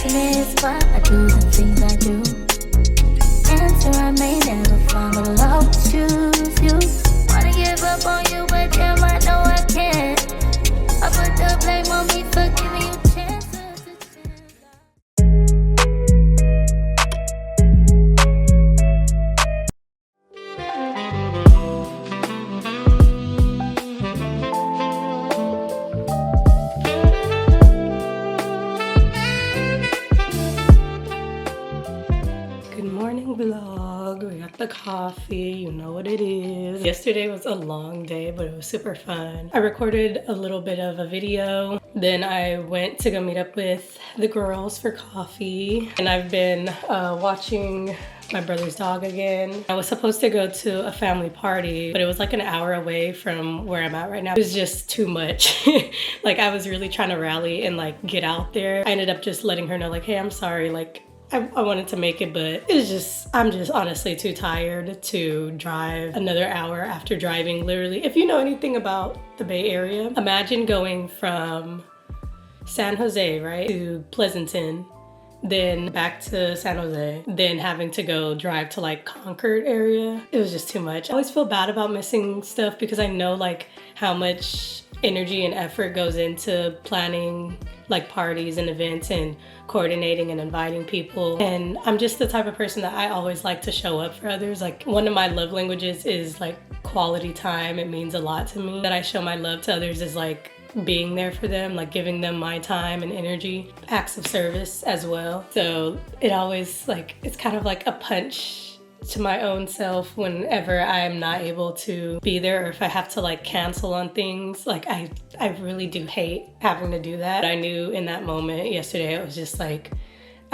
question is why I do the things I do. Answer I may never find, but love will choose you. Wanna give up on you, but damn, I know I can't. I put the blame on me for giving you chances to change. Vlog. We got the coffee, you know what it is. Yesterday was a long day, but it was super fun. I recorded a little bit of a video, then I went to go meet up with the girls for coffee, and I've been watching my brother's dog again. I was supposed to go to a family party, but it was like an hour away from where I'm at right now. It was just too much. Like, I was really trying to rally and like get out there. I ended up just letting her know like, hey, I'm sorry, like I wanted to make it, but I'm just honestly too tired to drive another hour after driving literally. If you know anything about the Bay Area, imagine going from San Jose, right, to Pleasanton, then back to San Jose, then having to go drive to like Concord area. It was just too much. I always feel bad about missing stuff because I know like how much energy and effort goes into planning like parties and events and coordinating and inviting people. And I'm just the type of person that I always like to show up for others. Like, one of my love languages is like quality time. It means a lot to me. That I show my love to others is like being there for them, like giving them my time and energy, acts of service as well. So it always like, it's kind of like a punch to my own self whenever I'm not able to be there, or if I have to like cancel on things. Like I really do hate having to do that. I knew in that moment yesterday, it was just like,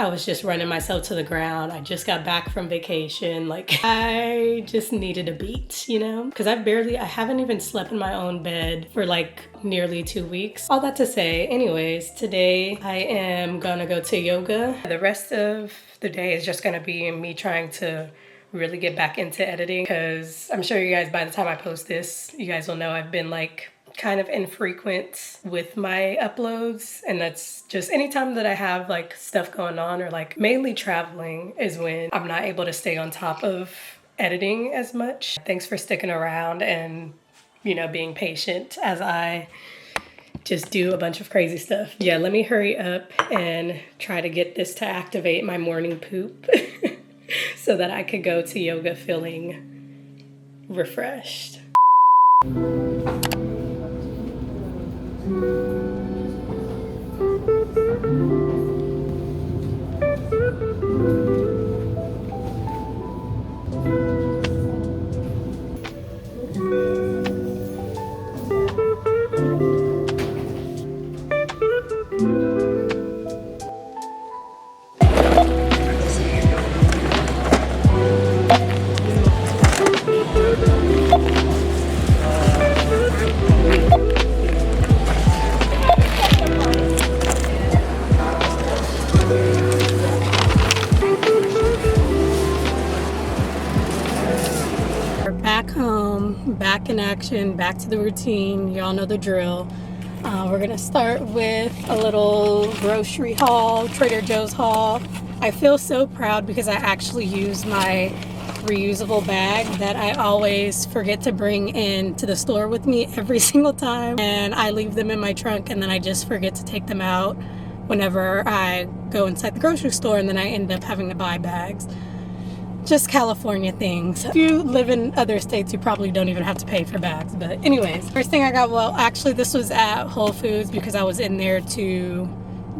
I was just running myself to the ground. I just got back from vacation. Like, I just needed a beat, you know? Because I haven't even slept in my own bed for like nearly 2 weeks. All that to say, anyways, today I am gonna go to yoga. The rest of the day is just gonna be me trying to really get back into editing, because I'm sure you guys, by the time I post this, you guys will know I've been like kind of infrequent with my uploads, and that's just anytime that I have like stuff going on, or like mainly traveling, is when I'm not able to stay on top of editing as much. Thanks for sticking around and, you know, being patient as I just do a bunch of crazy stuff. Yeah, let me hurry up and try to get this to activate my morning poop so that I could go to yoga feeling refreshed. Back in action, back to the routine. Y'all know the drill. We're gonna start with a little grocery haul, Trader Joe's haul. I feel so proud because I actually use my reusable bag that I always forget to bring into the store with me every single time, and I leave them in my trunk, and then I just forget to take them out whenever I go inside the grocery store, and then I end up having to buy bags. Just California things. If you live in other states, you probably don't even have to pay for bags. But anyways, first thing I got, well, actually this was at Whole Foods because I was in there to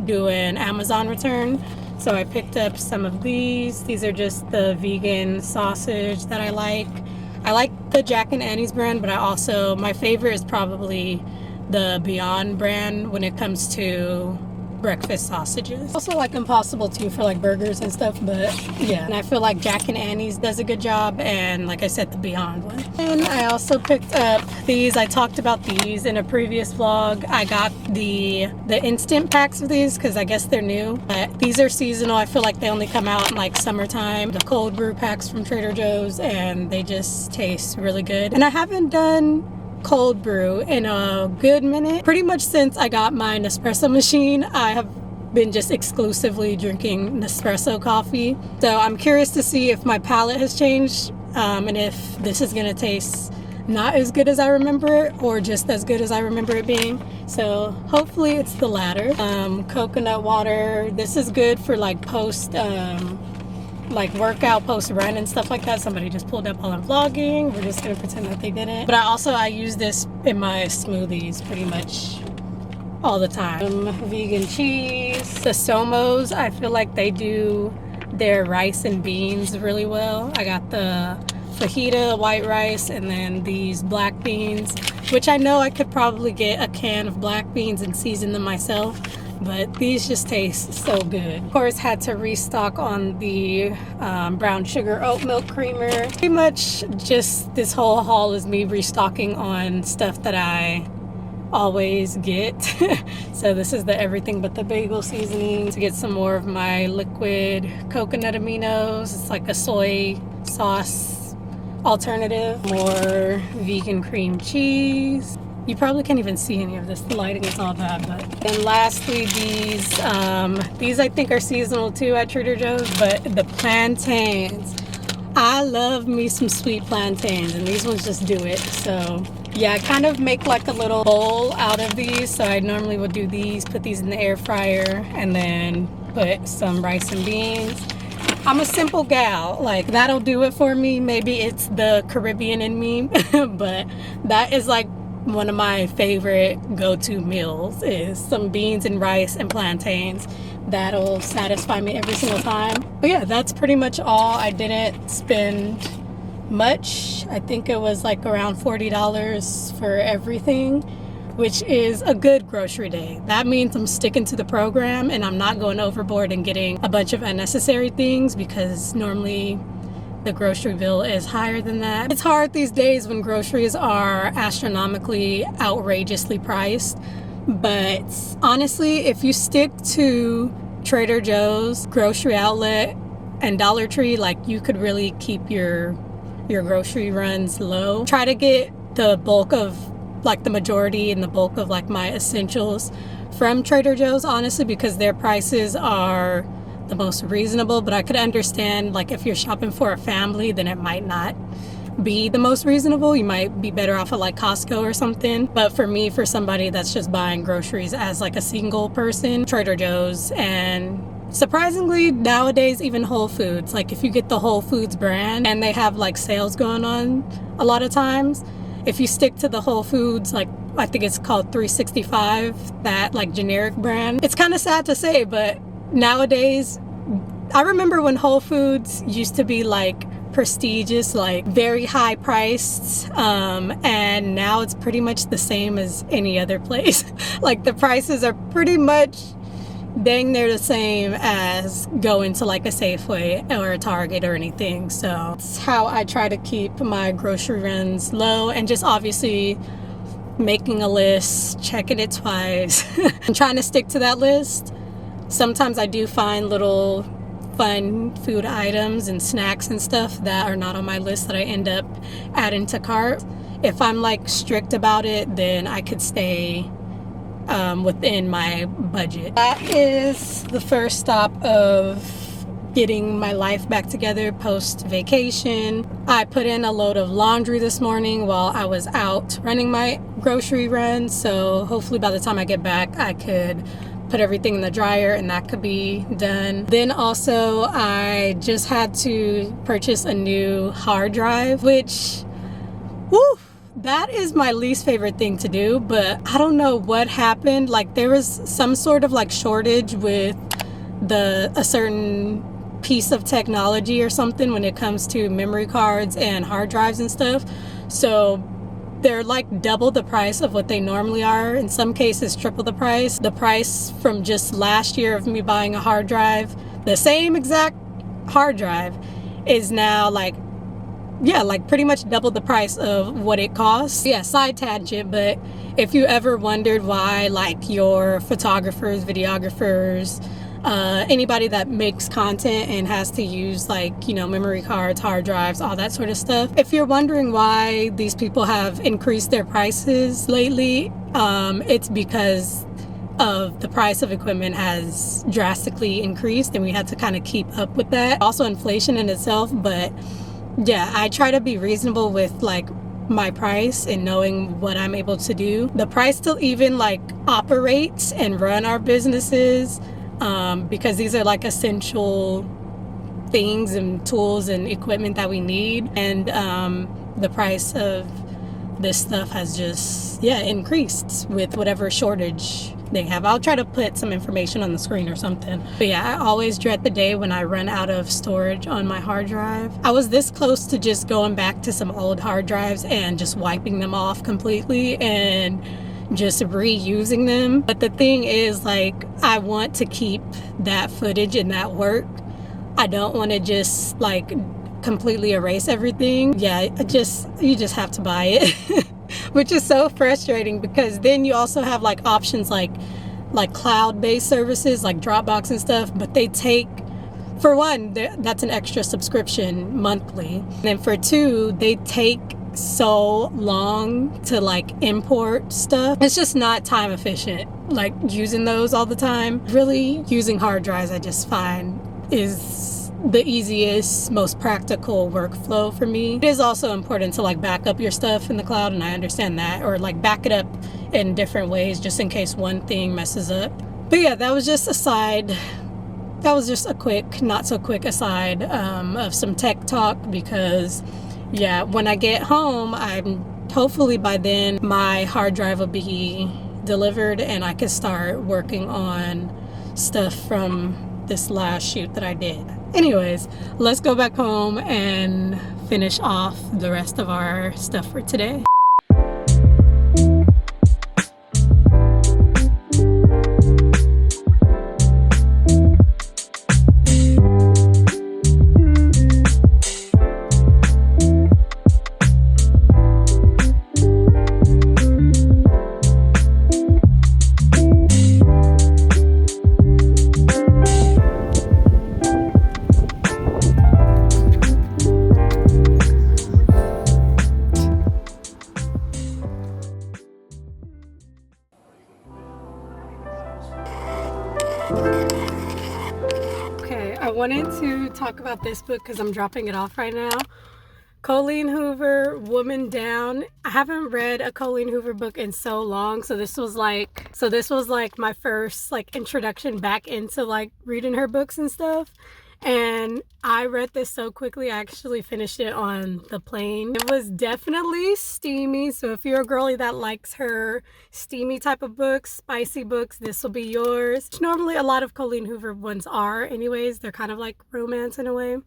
do an Amazon return. So I picked up some of these. These are just the vegan sausage that I like. I like the Jack and Annie's brand, but my favorite is probably the Beyond brand when it comes to breakfast sausages. Also like Impossible too for like burgers and stuff, but yeah. And I feel like Jack and Annie's does a good job, and like I said, the Beyond one. And I also picked up these. I talked about these in a previous vlog. I got the instant packs of these because I guess they're new. But these are seasonal. I feel like they only come out in like summertime. The cold brew packs from Trader Joe's, and they just taste really good. And I haven't done cold brew in a good minute. Pretty much since I got my Nespresso machine, I have been just exclusively drinking Nespresso coffee. So I'm curious to see if my palate has changed, and if this is gonna taste not as good as I remember it, or just as good as I remember it being. So hopefully it's the latter. Coconut water. This is good for like post like workout, post run and stuff like that. Somebody just pulled up while I'm vlogging. We're just gonna pretend that they didn't. But I use this in my smoothies pretty much all the time. Vegan cheese. The Somos, I feel like they do their rice and beans really well. I got the fajita white rice and then these black beans, which I know I could probably get a can of black beans and season them myself, but these just taste so good. Of course, had to restock on the brown sugar oat milk creamer. Pretty much just this whole haul is me restocking on stuff that I always get. So this is the everything but the bagel seasoning to get some more of my liquid coconut aminos. It's like a soy sauce alternative. More vegan cream cheese. You probably can't even see any of this. The lighting is all bad. But then lastly, these I think are seasonal too at Trader Joe's, but the plantains. I love me some sweet plantains, and these ones just do it. So yeah, I kind of make like a little bowl out of these. So I normally would do these, put these in the air fryer, and then put some rice and beans. I'm a simple gal, like that'll do it for me. Maybe it's the Caribbean in me, but that is like one of my favorite go-to meals is some beans and rice and plantains. That'll satisfy me every single time. But yeah, that's pretty much all. I didn't spend much. I think it was like around $40 for everything, which is a good grocery day. That means I'm sticking to the program and I'm not going overboard and getting a bunch of unnecessary things, because normally the grocery bill is higher than that. It's hard these days when groceries are astronomically, outrageously priced. But honestly, if you stick to Trader Joe's, grocery outlet, and Dollar Tree, like you could really keep your grocery runs low. Try to get the bulk of, like the majority and the bulk of like my essentials from Trader Joe's, honestly, because their prices are the most reasonable. But I could understand, like if you're shopping for a family, then it might not be the most reasonable. You might be better off at like Costco or something. But for me, for somebody that's just buying groceries as like a single person, Trader Joe's, and surprisingly nowadays even Whole Foods. Like if you get the Whole Foods brand and they have like sales going on a lot of times, if you stick to the Whole Foods, like I think it's called 365, that like generic brand, it's kind of sad to say, but nowadays, I remember when Whole Foods used to be like prestigious, like very high priced, and now it's pretty much the same as any other place. Like the prices are pretty much dang near the same as going to like a Safeway or a Target or anything. So it's how I try to keep my grocery runs low, and just obviously making a list, checking it twice, and trying to stick to that list. Sometimes I do find little fun food items and snacks and stuff that are not on my list that I end up adding to cart. If I'm like strict about it, then I could stay within my budget. That is the first stop of getting my life back together post vacation. I put in a load of laundry this morning while I was out running my grocery run, so hopefully by the time I get back I could put everything in the dryer and that could be done. Then also I just had to purchase a new hard drive, which that is my least favorite thing to do, but I don't know what happened. Like there was some sort of like shortage with a certain piece of technology or something when it comes to memory cards and hard drives and stuff. So they're like double the price of what they normally are. In some cases, triple the price. The price from just last year of me buying a hard drive, the same exact hard drive, is now like pretty much double the price of what it costs. Yeah, side tangent, but if you ever wondered why like your photographers, videographers, anybody that makes content and has to use like, you know, memory cards, hard drives, all that sort of stuff, if you're wondering why these people have increased their prices lately, it's because of the price of equipment has drastically increased, and we had to kind of keep up with that. Also inflation in itself, but yeah, I try to be reasonable with like my price and knowing what I'm able to do. The price still even like operates and run our businesses, because these are like essential things and tools and equipment that we need, and the price of this stuff has just increased with whatever shortage they have. I'll try to put some information on the screen or something. But yeah, I always dread the day when I run out of storage on my hard drive. I was this close to just going back to some old hard drives and just wiping them off completely and just reusing them. But the thing is, like, I want to keep that footage and that work. I don't want to just like completely erase everything. Yeah, you just have to buy it. Which is so frustrating, because then you also have like options like cloud-based services like Dropbox and stuff, but they take, for one, that's an extra subscription monthly, and then for two, they take so long to like import stuff. It's just not time efficient, like using those all the time. Really, using hard drives, I just find, is the easiest, most practical workflow for me. It is also important to like back up your stuff in the cloud, and I understand that, or like back it up in different ways just in case one thing messes up. But yeah, that was just a quick, not so quick aside of some tech talk, because yeah, when I get home, hopefully by then my hard drive will be delivered and I can start working on stuff from this last shoot that I did. Anyways, let's go back home and finish off the rest of our stuff for today. Okay, I wanted to talk about this book because I'm dropping it off right now. Colleen Hoover, Woman Down. I haven't read a Colleen Hoover book in so long, so this was like my first like introduction back into like reading her books and stuff. And I read this so quickly, I actually finished it on the plane. It was definitely steamy, so if you're a girly that likes her steamy type of books, spicy books, this will be yours. Normally a lot of Colleen Hoover ones are anyways. They're kind of like romance in a way.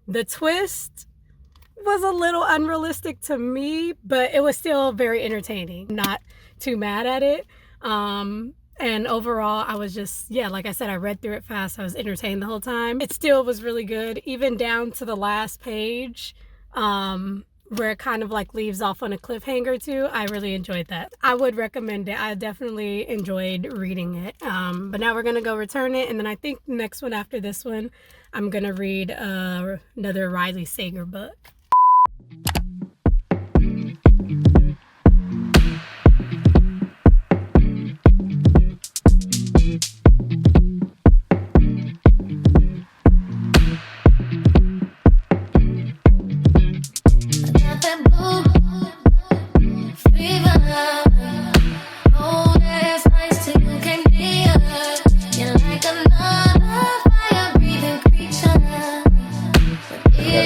The twist was a little unrealistic to me, but it was still very entertaining. Not too mad at it. And overall, I was just, like I said, I read through it fast. I was entertained the whole time. It still was really good, even down to the last page, where it kind of like leaves off on a cliffhanger too. I really enjoyed that. I would recommend it. I definitely enjoyed reading it. But now we're going to go return it. And then I think the next one after this one, I'm going to read another Riley Sager book.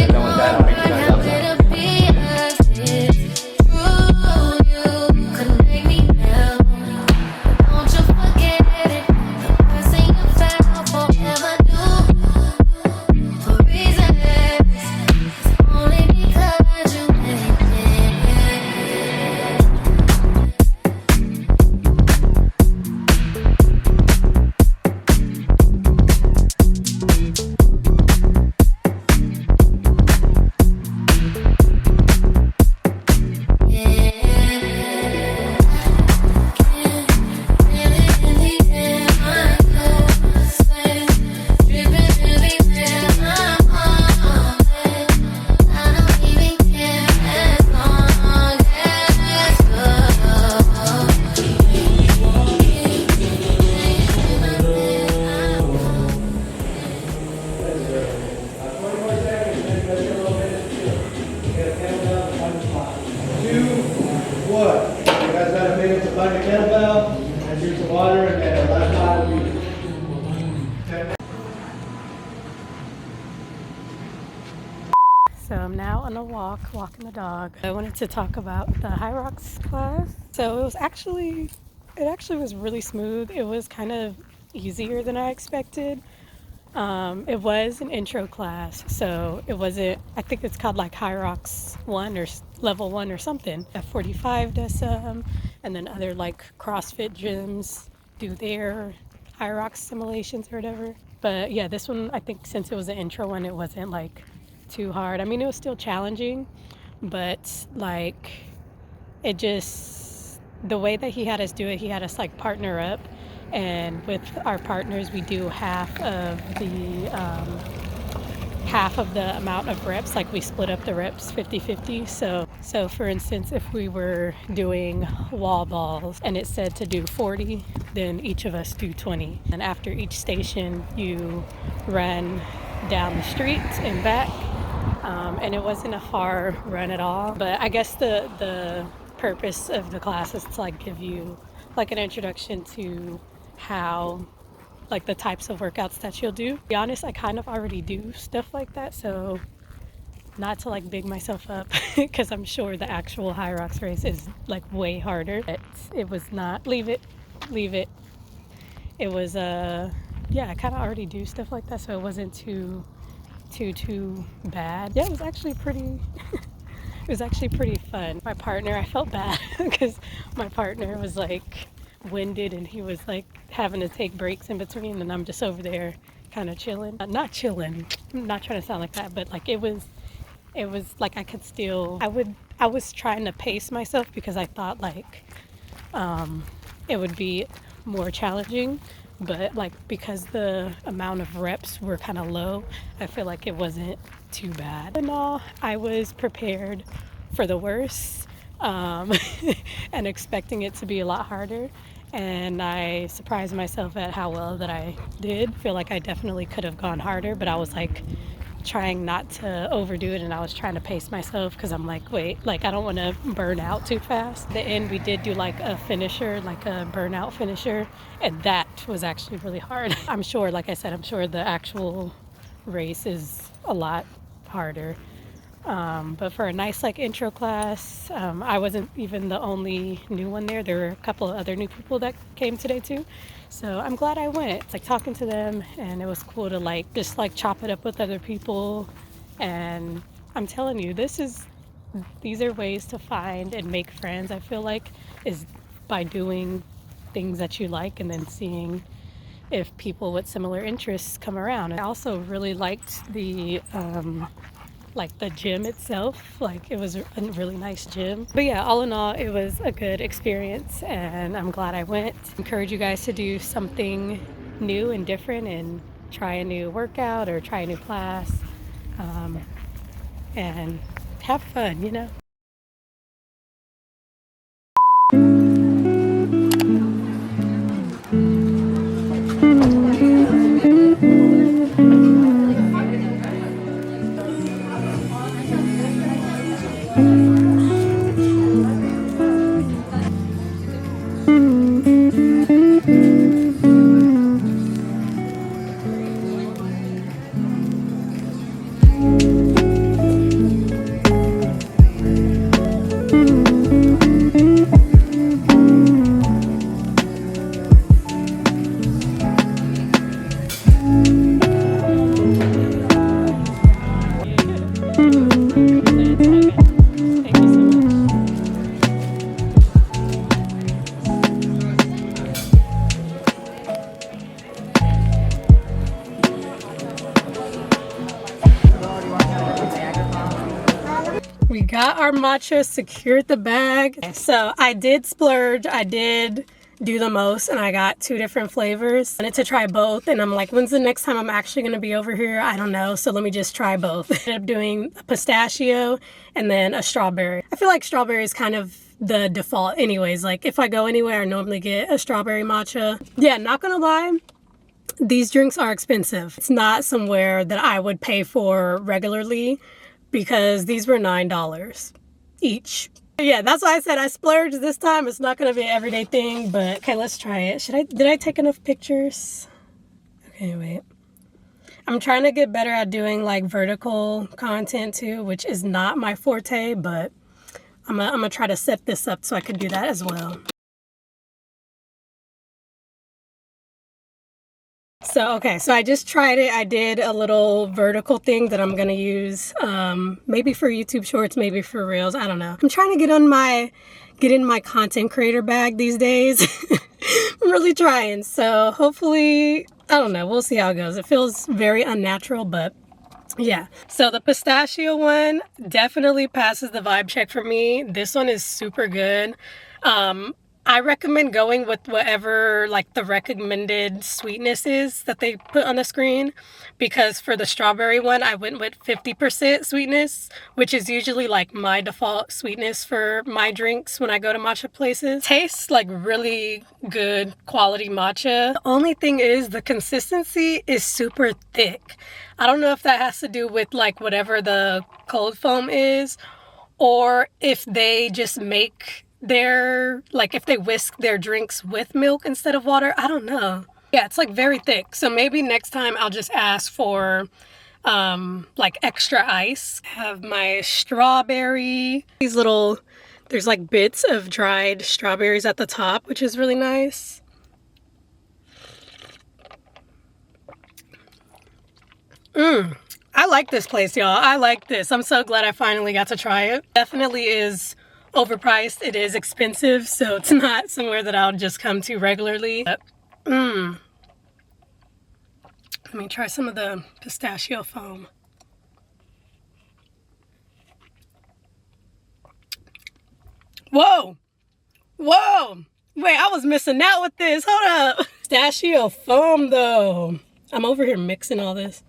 Done with that, I'll make you guys up. So I'm now on a walk, walking the dog. I wanted to talk about the High Rocks class. So it actually was really smooth. It was kind of easier than I expected. It was an intro class, so it wasn't, I think it's called like High Rocks 1 or level 1 or something. F45 does some, and then other like CrossFit gyms do their High Rocks simulations or whatever. But yeah, this one, I think since it was an intro one, it wasn't like too hard. I mean, it was still challenging, but like it just, the way that he had us do it, he had us like partner up. And with our partners, we do half of the amount of reps. Like we split up the reps 50-50. So for instance, if we were doing wall balls and it said to do 40, then each of us do 20. And after each station, you run down the street and back. And it wasn't a far run at all. But I guess the purpose of the class is to like give you like an introduction to how, like the types of workouts that you'll do. To be honest, I kind of already do stuff like that, so not to like big myself up because I'm sure the actual High Rocks race is like way harder. But it was not, leave it. It was yeah, I kind of already do stuff like that, so it wasn't too bad. Yeah, it was actually pretty it was actually pretty fun. My partner, I felt bad because my partner was like winded and he was like having to take breaks in between, and I'm just over there kind of chilling. Not chilling, I'm not trying to sound like that, but like it was like I could still, I was trying to pace myself because I thought like it would be more challenging, but like because the amount of reps were kind of low, I feel like it wasn't too bad. In all, I was prepared for the worst and expecting it to be a lot harder, and I surprised myself at how well that I did. Feel like I definitely could have gone harder, but I was like trying not to overdo it, and I was trying to pace myself because I'm like, wait, like I don't want to burn out too fast. At the end, we did do like a finisher, like a burnout finisher, and that was actually really hard. I'm sure, like I said, I'm sure the actual race is a lot harder. But for a nice like intro class, I wasn't even the only new one there. There were a couple of other new people that came today too. So I'm glad I went. It's like talking to them, and it was cool to like just like chop it up with other people. And I'm telling you, these are ways to find and make friends, I feel like, is by doing things that you like and then seeing if people with similar interests come around. I also really liked the like the gym itself. Like it was a really nice gym. But yeah, all in all, it was a good experience, and I'm glad I went. Encourage you guys to do something new and different and try a new workout or try a new class, and have fun, you know. We got our matcha, secured the bag. So I did splurge. I did do the most, and I got 2 different flavors. I wanted to try both, and I'm like, when's the next time I'm actually going to be over here? I don't know, so let me just try both. I ended up doing a pistachio and then a strawberry. I feel like strawberry is kind of the default anyways. Like if I go anywhere, I normally get a strawberry matcha. Yeah, not gonna lie, these drinks are expensive. It's not somewhere that I would pay for regularly, because these were $9 each. Yeah, that's why I said I splurged this time. It's not going to be an everyday thing, but okay, let's try it. Did I take enough pictures? Okay, wait. I'm trying to get better at doing like vertical content too, which is not my forte, but I'm gonna try to set this up so I can do that as well. So, okay, so I just tried it. I did a little vertical thing that I'm gonna use, maybe for YouTube Shorts, maybe for Reels, I don't know. I'm trying to get in my content creator bag these days. I'm really trying, so hopefully, I don't know, we'll see how it goes. It feels very unnatural, but yeah. So the pistachio one definitely passes the vibe check for me. This one is super good. I recommend going with whatever like the recommended sweetness is that they put on the screen, because for the strawberry one I went with 50% sweetness, which is usually like my default sweetness for my drinks when I go to matcha places. Tastes like really good quality matcha. The only thing is the consistency is super thick. I don't know if that has to do with like whatever the cold foam is, or if they just make their, like if they whisk their drinks with milk instead of water. I don't know. Yeah, it's like very thick. So maybe next time I'll just ask for like extra ice. I have my strawberry. These little, there's like bits of dried strawberries at the top, which is really nice. I like this place, y'all. I like this. I'm so glad I finally got to try it. Definitely is overpriced. It is expensive, so it's not somewhere that I'll just come to regularly. But, let me try some of the pistachio foam. Whoa! Whoa! Wait, I was missing out with this. Hold up. Pistachio foam, though. I'm over here mixing all this.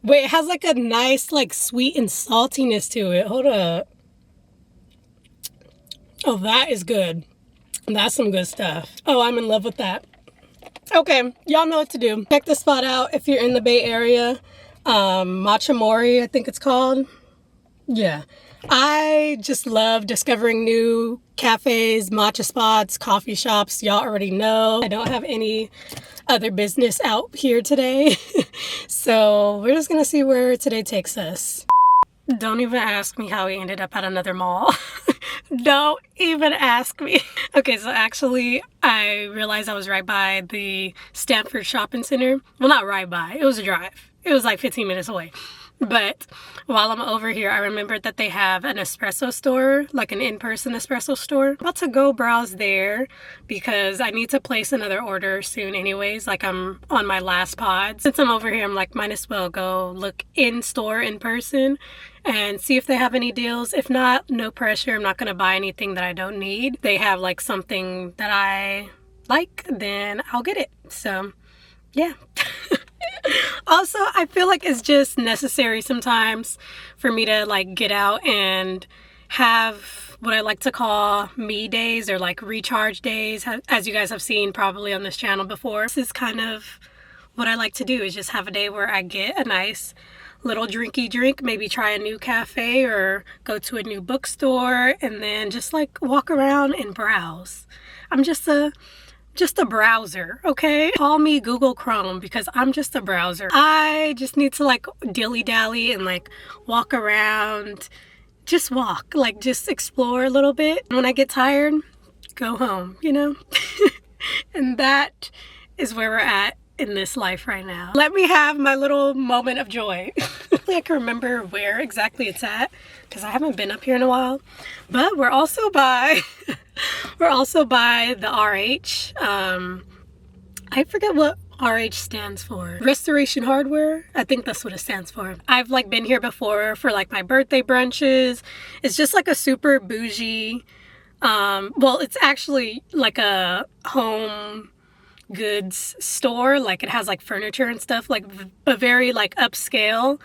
Wait, it has like a nice, like, sweet and saltiness to it. Hold up. Oh, that is good. That's some good stuff. Oh, I'm in love with that. Okay, y'all know what to do. Check this spot out if you're in the Bay Area. Matcha Maui, I think it's called. Yeah. I just love discovering new cafes, matcha spots, coffee shops. Y'all already know I don't have any other business out here today. So we're just gonna see where today takes us. Don't even ask me how we ended up at another mall. Don't even ask me. Okay, so actually I realized I was right by the Stanford Shopping Center. Well, not right by, it was a drive. It was like 15 minutes away. But while I'm over here, I remembered that they have an espresso store, like an in-person espresso store. I'm about to go browse there because I need to place another order soon anyways. Like I'm on my last pod. Since I'm over here, I'm like, might as well go look in store in person and see if they have any deals. If not, no pressure. I'm not going to buy anything that I don't need. They have like something that I like, then I'll get it. So yeah. Also, I feel like it's just necessary sometimes for me to like get out and have what I like to call me days, or like recharge days, as you guys have seen probably on this channel before. This is kind of what I like to do, is just have a day where I get a nice little drinky drink, maybe try a new cafe or go to a new bookstore, and then just like walk around and browse. I'm just a browser, okay? Call me Google Chrome, because I'm just a browser. I just need to like dilly-dally and like walk around, just walk, like just explore a little bit. When I get tired, go home, you know? And that is where we're at in this life right now. Let me have my little moment of joy. I can remember where exactly it's at because I haven't been up here in a while, but we're also by the RH. I forget what RH stands for. Restoration Hardware, I think that's what it stands for. I've like been here before for like my birthday brunches. It's just like a super bougie, well, it's actually like a home goods store. Like it has like furniture and stuff, like but very like upscale.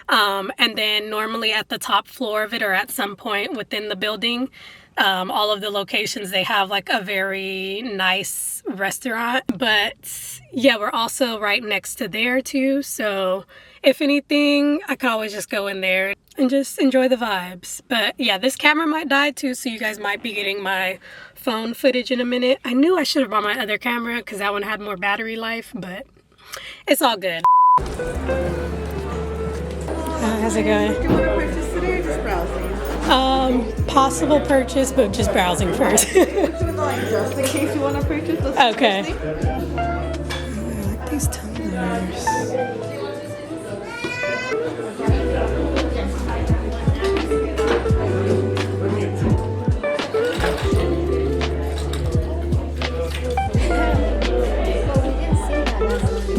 And then normally at the top floor of it, or at some point within the building, all of the locations, they have like a very nice restaurant. But yeah, we're also right next to there too, so if anything, I could always just go in there and just enjoy the vibes. But yeah, this camera might die too, so you guys might be getting my phone footage in a minute. I knew I should have brought my other camera because that one had more battery life, but it's all good. How's it going? Do you want to purchase today or just browsing? Possible purchase, but just browsing first. Just in case you want to purchase. Okay. I like these tumblers.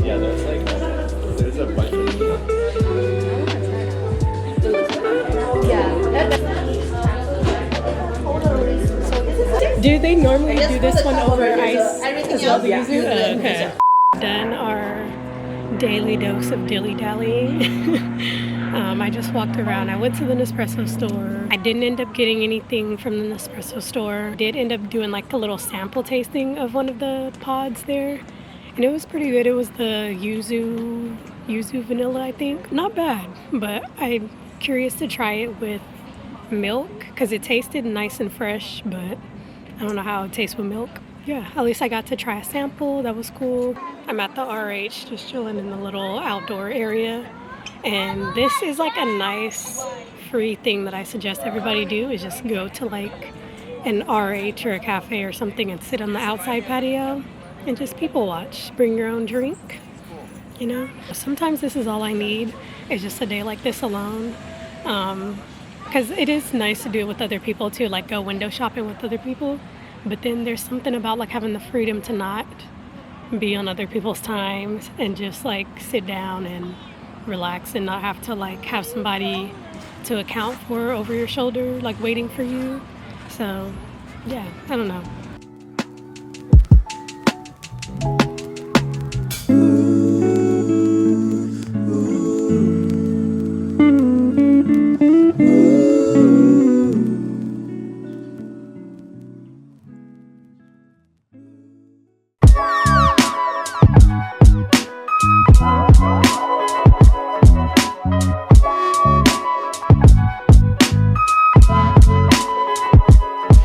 Yeah, there's a bunch of Do they normally do this one over ice as well? The yuzu? Okay. Done our daily dose of dilly-dallying. I just walked around. I went to the Nespresso store. I didn't end up getting anything from the Nespresso store. I did end up doing like a little sample tasting of one of the pods there. And it was pretty good. It was the yuzu vanilla, I think. Not bad, but I'm curious to try it with milk because it tasted nice and fresh, but I don't know how it tastes with milk. Yeah, at least I got to try a sample. That was cool. I'm at the RH, just chilling in the little outdoor area. And this is like a nice free thing that I suggest everybody do, is just go to like an RH or a cafe or something and sit on the outside patio and just people watch. Bring your own drink, you know? Sometimes this is all I need, is just a day like this alone. Because it is nice to do it with other people too, like go window shopping with other people. But then there's something about like having the freedom to not be on other people's times and just like sit down and relax and not have to like have somebody to account for over your shoulder, like waiting for you. So yeah, I don't know.